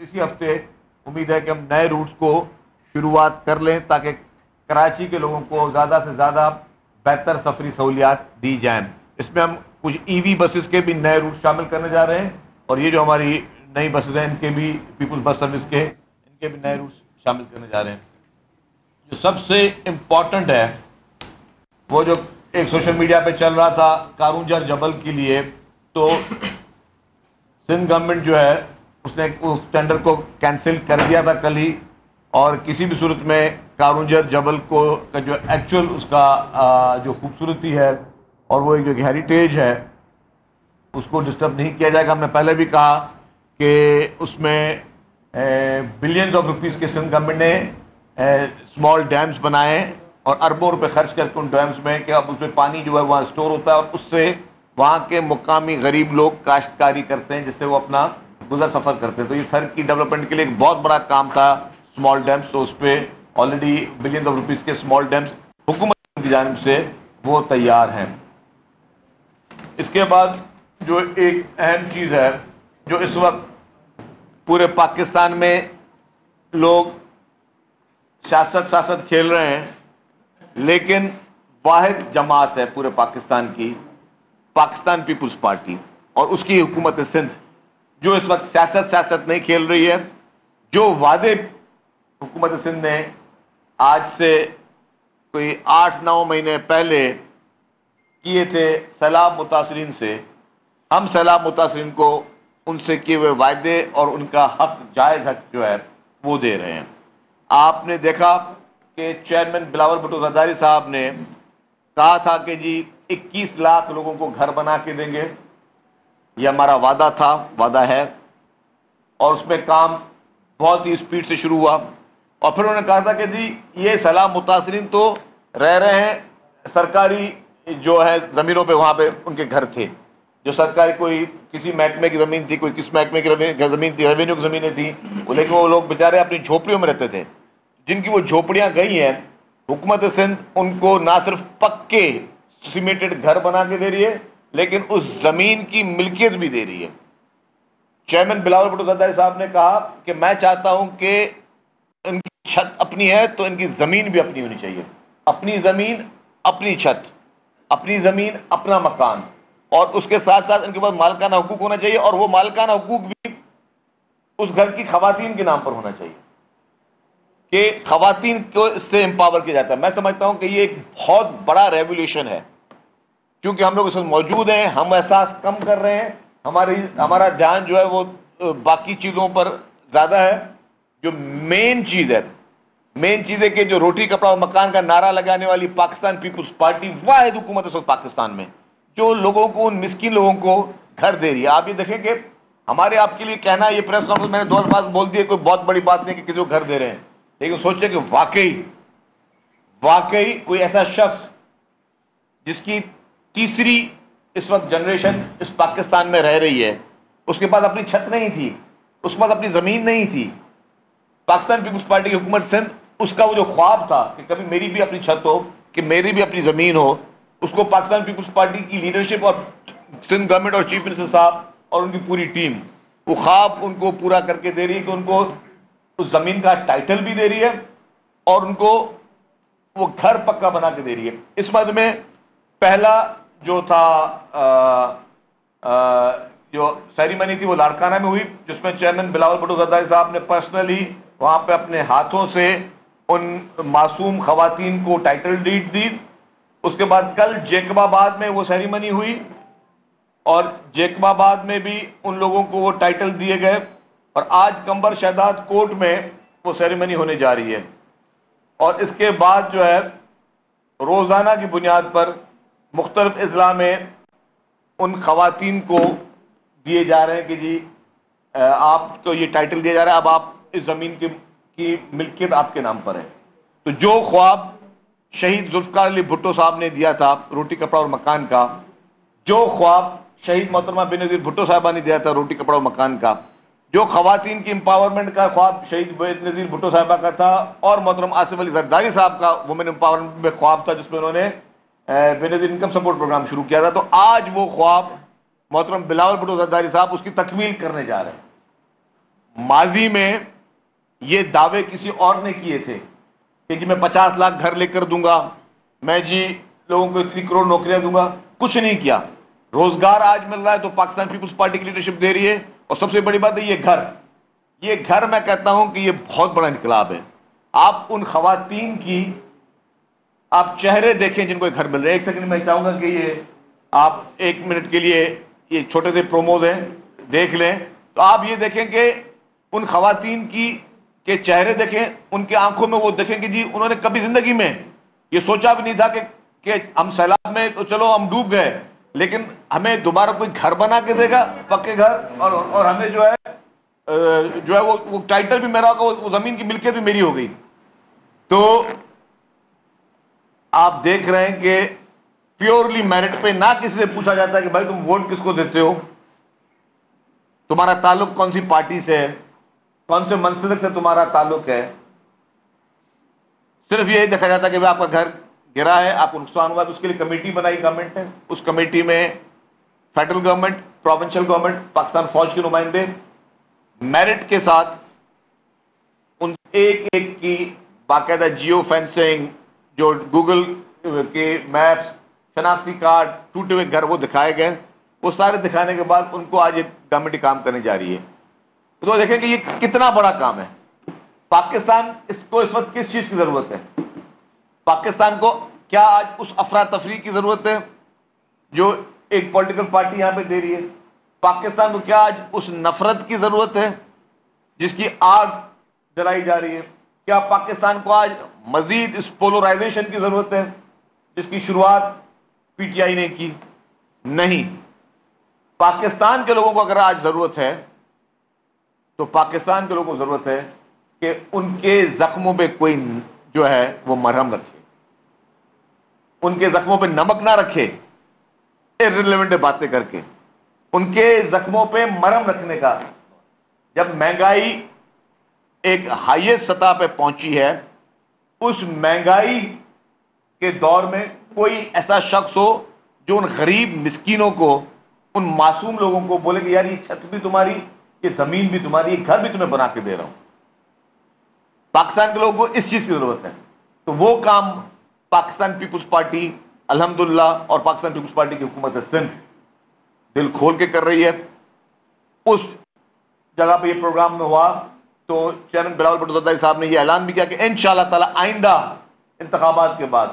اسی ہفتے امید ہے کہ ہم نئے روٹس کو شروعات کر لیں تاکہ کراچی کے لوگوں کو زیادہ سے زیادہ بہتر سفری سہولیات دی جائیں. اس میں ہم کچھ ای وی بسز کے بھی نئے روٹ شامل کرنے جا رہے ہیں, اور یہ جو ہماری نئی بسز ہیں ان کے بھی پیپلز بس سروس کے ان کے بھی نئے روٹ شامل کرنے جا رہے ہیں. جو سب سے امپورٹنٹ ہے وہ جو ایک سوشل میڈیا پہ چل رہا تھا کارونجر جبل کے لیے, تو سندھ گورنمنٹ جو ہے اس نے اس ٹینڈر کو کینسل کر دیا تھا کل ہی, اور کسی بھی صورت میں کارونجر جبل کو کا جو ایکچوئل اس کا جو خوبصورتی ہے اور وہ ایک جو ہیریٹیج ہے اس کو ڈسٹرب نہیں کیا جائے گا. ہم نے پہلے بھی کہا کہ اس میں بلینز آف روپیز کے سندھ گورنمنٹ نے اسمال ڈیمز بنائے اور اربوں روپے خرچ کر کے ان ڈیمز میں کہ اب اس میں پانی جو ہے وہاں اسٹور ہوتا ہے اور اس سے وہاں کے مقامی غریب لوگ کاشتکاری کرتے ہیں جس سے وہ اپنا گزر سفر کرتے ہیں. تو یہ سر کی ڈیولپمنٹ کے لیے ایک بہت بڑا کام تھا اسمال ڈیمز, تو اس پہ آلریڈی بلینز آف روپیز کے اسمال ڈیمز حکومت کی جانب سے وہ تیار ہیں. اس کے بعد جو ایک اہم چیز ہے جو اس وقت پورے پاکستان میں لوگ سیاست کھیل رہے ہیں, لیکن واحد جماعت ہے پورے پاکستان کی, پاکستان پیپلز پارٹی اور اس کی حکومت سندھ, جو اس وقت سیاست نہیں کھیل رہی ہے. جو وعدے حکومت سندھ نے آج سے کوئی 8-9 مہینے پہلے کیے تھے سیلاب متاثرین سے, ہم سیلاب متاثرین کو ان سے کیے ہوئے وعدے اور ان کا حق, جائز حق جو ہے وہ دے رہے ہیں. آپ نے دیکھا کہ چیئرمین بلاول بھٹو زرداری صاحب نے کہا تھا کہ جی 21 لاکھ لوگوں کو گھر بنا کے دیں گے, یہ ہمارا وعدہ تھا, وعدہ ہے, اور اس میں کام بہت ہی اسپیڈ سے شروع ہوا. اور پھر انہوں نے کہا تھا کہ جی یہ سیلاب متاثرین تو رہ رہے ہیں سرکاری جو ہے زمینوں پہ, وہاں پہ ان کے گھر تھے, جو سرکاری کوئی کسی محکمے کی زمین تھی, کوئی کس محکمے کی زمین تھی, ریونیو کی زمینیں تھیں, لیکن وہ لوگ بیچارے اپنی جھوپڑیوں میں رہتے تھے. جن کی وہ جھوپڑیاں گئی ہیں حکومت سندھ ان کو نہ صرف پکے سیمیٹڈ گھر بنا کے دے رہی ہے لیکن اس زمین کی ملکیت بھی دے رہی ہے. چیئرمین بلاول بھٹو زرداری صاحب نے کہا کہ میں چاہتا ہوں کہ ان کی چھت اپنی ہے تو ان کی زمین بھی اپنی ہونی چاہیے, اپنی زمین اپنی چھت, اپنی زمین اپنا مکان, اور اس کے ساتھ ساتھ ان کے پاس مالکانہ حقوق ہونا چاہیے, اور وہ مالکانہ حقوق بھی اس گھر کی خواتین کے نام پر ہونا چاہیے کہ خواتین کو اس سے امپاور کیا جاتا ہے. میں سمجھتا ہوں کہ یہ ایک بہت بڑا ریولیوشن ہے, کیونکہ ہم لوگ اس وقت موجود ہیں, ہم احساس کم کر رہے ہیں, ہمارا دھیان جو ہے وہ باقی چیزوں پر زیادہ ہے. جو مین چیز ہے کہ جو روٹی کپڑا اور مکان کا نعرہ لگانے والی پاکستان پیپلز پارٹی واحد حکومت اس وقت پاکستان میں جو لوگوں کو, ان مسکین لوگوں کو گھر دے رہی ہے. آپ یہ دیکھیں کہ ہمارے آپ کے لیے کہنا, یہ پریس کانفرنس میں نے 2 الفاظ بول دیے, کوئی بہت بڑی بات نہیں کہ کسی کو گھر دے رہے ہیں, لیکن سوچیں کہ واقعی کوئی ایسا شخص جس کی تیسری اس وقت جنریشن اس پاکستان میں رہ رہی ہے, اس کے پاس اپنی چھت نہیں تھی, اس کے پاس اپنی زمین نہیں تھی, پاکستان پیپلز پارٹی کی حکومت سندھ اس کا وہ جو خواب تھا کہ کبھی میری بھی اپنی چھت ہو, کہ میری بھی اپنی زمین ہو, اس کو پاکستان پیپلز پارٹی کی لیڈرشپ اور سندھ گورنمنٹ اور چیف منسٹر صاحب اور ان کی پوری ٹیم وہ خواب ان کو پورا کر کے دے رہی ہے کہ ان کو اس زمین کا ٹائٹل بھی دے رہی ہے اور ان کو وہ گھر پکا بنا کے دے رہی ہے. اس بات میں پہلا جو تھا جو سیریمنی تھی وہ لاڑکانہ میں ہوئی, جس میں چیئرمین بلاول بھٹو زرداری صاحب نے پرسنلی وہاں پہ اپنے ہاتھوں سے ان معصوم خواتین کو ٹائٹل ڈیڈ دی. اس کے بعد کل جیکب آباد میں وہ سیریمنی ہوئی اور جیکب آباد میں بھی ان لوگوں کو وہ ٹائٹل دیے گئے, اور آج کمبر شہداد کورٹ میں وہ سیریمنی ہونے جا رہی ہے. اور اس کے بعد جو ہے روزانہ کی بنیاد پر مختلف اضلاع میں ان خواتین کو دیے جا رہے ہیں کہ جی آپ کو یہ ٹائٹل دیا جا رہا ہے, اب آپ اس زمین کی ملکیت آپ کے نام پر ہے. تو جو خواب شہید ذوالفقار علی بھٹو صاحب نے دیا تھا روٹی کپڑا اور مکان کا, جو خواب شہید محترمہ بینظیر بھٹو صاحبہ نے دیا تھا روٹی کپڑا اور مکان کا, جو خواتین کی امپاورمنٹ کا خواب شہید بینظیر بھٹو صاحبہ کا تھا, اور محترم آصف علی زرداری صاحب کا وومن امپاورمنٹ میں خواب تھا جس میں انہوں نے بینظیر انکم سپورٹ پروگرام شروع کیا تھا, تو آج وہ خواب محترم بلاول بھٹو زرداری صاحب اس کی تکمیل کرنے جا رہے ہیں. ماضی میں یہ دعوے کسی اور نے کیے تھے کہ جی میں 50 لاکھ گھر لے کر دوں گا, میں جی لوگوں کو اتنی کروڑ نوکریاں دوں گا. کچھ نہیں کیا. روزگار آج مل رہا ہے تو پاکستان پیپلز پارٹی کی لیڈرشپ دے رہی ہے. اور سب سے بڑی بات ہے یہ گھر میں کہتا ہوں کہ یہ بہت بڑا انقلاب ہے. آپ ان خواتین کی آپ چہرے دیکھیں جن کو گھر مل رہے ہیں. ایک سیکنڈ میں چاہوں گا کہ یہ آپ 1 منٹ کے لیے یہ چھوٹے سے پروموز ہیں دیکھ لیں, تو آپ یہ دیکھیں کہ ان خواتین کے چہرے دیکھیں, ان کے آنکھوں میں وہ دیکھیں کہ جی انہوں نے کبھی زندگی میں یہ سوچا بھی نہیں تھا کہ ہم سیلاب میں تو چلو ہم ڈوب گئے, لیکن ہمیں دوبارہ کوئی گھر بنا کے دے گا, پکے گھر, اور ہمیں جو ہے وہ ٹائٹل بھی میرا ہوگا, وہ زمین کی ملکیت بھی میری ہو گئی. تو آپ دیکھ رہے ہیں کہ پیورلی میرٹ پہ نہ کسی سے پوچھا جاتا ہے کہ بھائی تم ووٹ کس کو دیتے ہو, تمہارا تعلق کون سی پارٹی سے ہے, کون سے منسلک سے تمہارا تعلق ہے. صرف یہی دیکھا جاتا ہے کہ آپ کا گھر گرا ہے, آپ کو نقصان ہوا, تو اس کے لیے کمیٹی بنائی گورنمنٹ نے. اس کمیٹی میں federal government, provincial government, Pakistan فوج کے نمائندے میرٹ کے ساتھ ان ایک ایک کی باقاعدہ جیو فینسنگ, جو گوگل کے میپس, شناختی کارڈ, ٹوٹے ہوئے گھر وہ دکھائے گئے. وہ سارے دکھانے کے بعد ان کو آج ایک گورنمنٹ کام کرنے جا رہی ہے. تو دیکھیں کہ یہ کتنا بڑا کام ہے. پاکستان اس کو اس وقت کس چیز کی ضرورت ہے؟ پاکستان کو کیا آج اس افراتفری کی ضرورت ہے جو ایک پولیٹیکل پارٹی یہاں پہ دے رہی ہے؟ پاکستان کو کیا آج اس نفرت کی ضرورت ہے جس کی آگ جلائی جا رہی ہے؟ کیا پاکستان کو آج مزید اس پولرائزیشن کی ضرورت ہے جس کی شروعات پی ٹی آئی نے کی؟ نہیں. پاکستان کے لوگوں کو اگر آج ضرورت ہے تو پاکستان کے لوگوں کو ضرورت ہے کہ ان کے زخموں پہ کوئی جو ہے وہ مرہم رکھے, ان کے زخموں پہ نمک نہ رکھے irrelevant باتیں کر کے, ان کے زخموں پہ مرہم رکھنے کا. جب مہنگائی ایک ہائیسٹ سطح پہ پہنچی ہے, اس مہنگائی کے دور میں کوئی ایسا شخص ہو جو ان غریب مسکینوں کو, ان معصوم لوگوں کو بولے کہ یار یہ چھت بھی تمہاری, یہ زمین بھی تمہاری, یہ گھر بھی تمہیں بنا کے دے رہا ہوں. پاکستان کے لوگوں کو اس چیز کی ضرورت ہے. تو وہ کام پاکستان پیپلز پارٹی الحمدللہ اور پاکستان پیپلز پارٹی کی حکومت سندھ دل کھول کے کر رہی ہے. اس جگہ پہ یہ پروگرام میں ہوا تو چیئرمین بلاول بھٹو زرداری صاحب نے یہ اعلان بھی کیا کہ انشاءاللہ تعالی آئندہ انتخابات کے بعد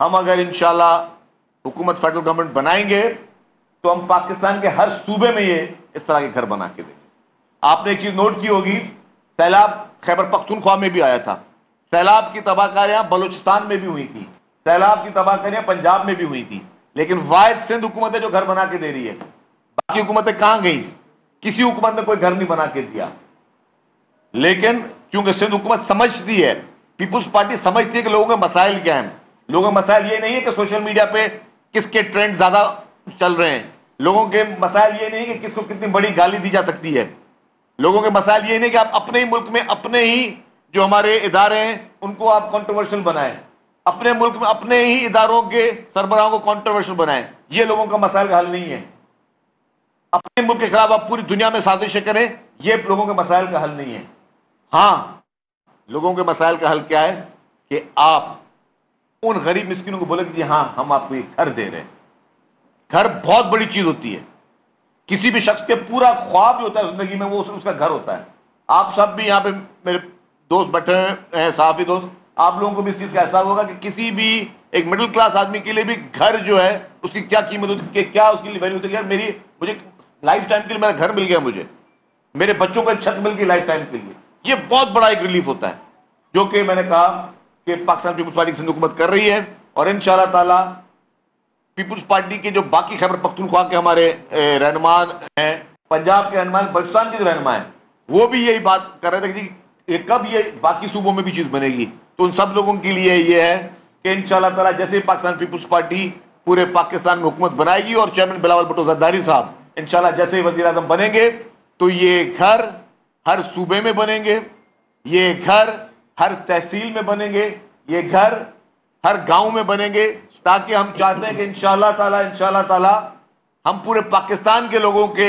ہم اگر انشاءاللہ حکومت فیڈرل گورنمنٹ بنائیں گے تو ہم پاکستان کے ہر صوبے میں یہ اس طرح کے گھر بنا کے دیں گے. آپ نے ایک چیز نوٹ کی ہوگی, سیلاب خیبر پختونخوا میں بھی آیا تھا, سیلاب کی تباہ کاریاں بلوچستان میں بھی ہوئی تھی, سیلاب کی تباہ کاریاں پنجاب میں بھی ہوئی تھی, لیکن واحد سندھ حکومت ہے جو گھر بنا کے دے رہی ہے. باقی حکومتیں کہاں گئیں؟ کسی حکومت نے کوئی گھر نہیں بنا کے دیا. لیکن کیونکہ سندھ حکومت سمجھتی ہے, پیپلز پارٹی سمجھتی ہے کہ لوگوں کے مسائل کیا ہیں. لوگوں کے مسائل یہ نہیں ہے کہ سوشل میڈیا پہ کس کے ٹرینڈ زیادہ چل رہے ہیں, لوگوں کے مسائل یہ نہیں کہ کس کو کتنی بڑی گالی دی جا سکتی ہے, لوگوں کے مسائل یہ نہیں کہ آپ اپنے ہی ملک میں اپنے ہی جو ہمارے ادارے ہیں ان کو آپ کنٹروورشل بنائیں, اپنے ملک میں اپنے ہی اداروں کے سربراہوں کو کنٹروورشل بنائیں. یہ لوگوں کا مسائل کا حل نہیں ہے. اپنے ملک کے خلاف آپ پوری دنیا میں سازشیں کریں, یہ لوگوں کے مسائل کا حل نہیں ہے. ہاں, لوگوں کے مسائل کا حل کیا ہے کہ آپ ان غریب مسکینوں کو بولے کہ ہاں ہم آپ کو یہ گھر دے رہے ہیں. گھر بہت بڑی چیز ہوتی ہے. کسی بھی شخص کے پورا خواب جو ہوتا ہے زندگی میں وہ اس کا گھر ہوتا ہے. آپ سب بھی یہاں پہ میرے دوست بیٹھے ہیں, صحافی دوست, آپ لوگوں کو بھی اس چیز کا احساس ہوگا کہ کسی بھی ایک مڈل کلاس آدمی کے لیے بھی گھر جو ہے اس کی کیا قیمت ہوتی ہے, کیا اس کے لیے ویلیو ہوتی ہے. یار مجھے لائف ٹائم کے لیے میرا گھر مل گیا, مجھے میرے بچوں کو ایک چھت مل گئی لائف ٹائم کے لیے. یہ بہت بڑا ایک ریلیف ہوتا ہے جو کہ میں نے کہا کہ پاکستان پیپلز پارٹی کی سندھ حکومت کر رہی ہے. اور انشاءاللہ تعالی پیپلز پارٹی کے جو باقی خیبر پختونخوا کے ہمارے رہنما ہیں, پنجاب کے رہنما, بلوچستان کے جو رہنما ہیں, وہ بھی یہی بات کر رہے تھے کہ کب یہ باقی صوبوں میں بھی چیز بنے گی. تو ان سب لوگوں کے لیے یہ ہے کہ انشاءاللہ تعالی جیسے پاکستان پیپلز پارٹی پورے پاکستان میں حکومت بنائے گی اور چیئرمین بلاول بھٹو زرداری صاحب انشاءاللہ جیسے وزیر اعظم بنیں گے تو یہ گھر ہر صوبے میں بنیں گے, یہ گھر ہر تحصیل میں بنیں گے, یہ گھر ہر گاؤں میں بنیں گے, تاکہ ہم چاہتے ہیں کہ انشاءاللہ تعالی ہم پورے پاکستان کے لوگوں کے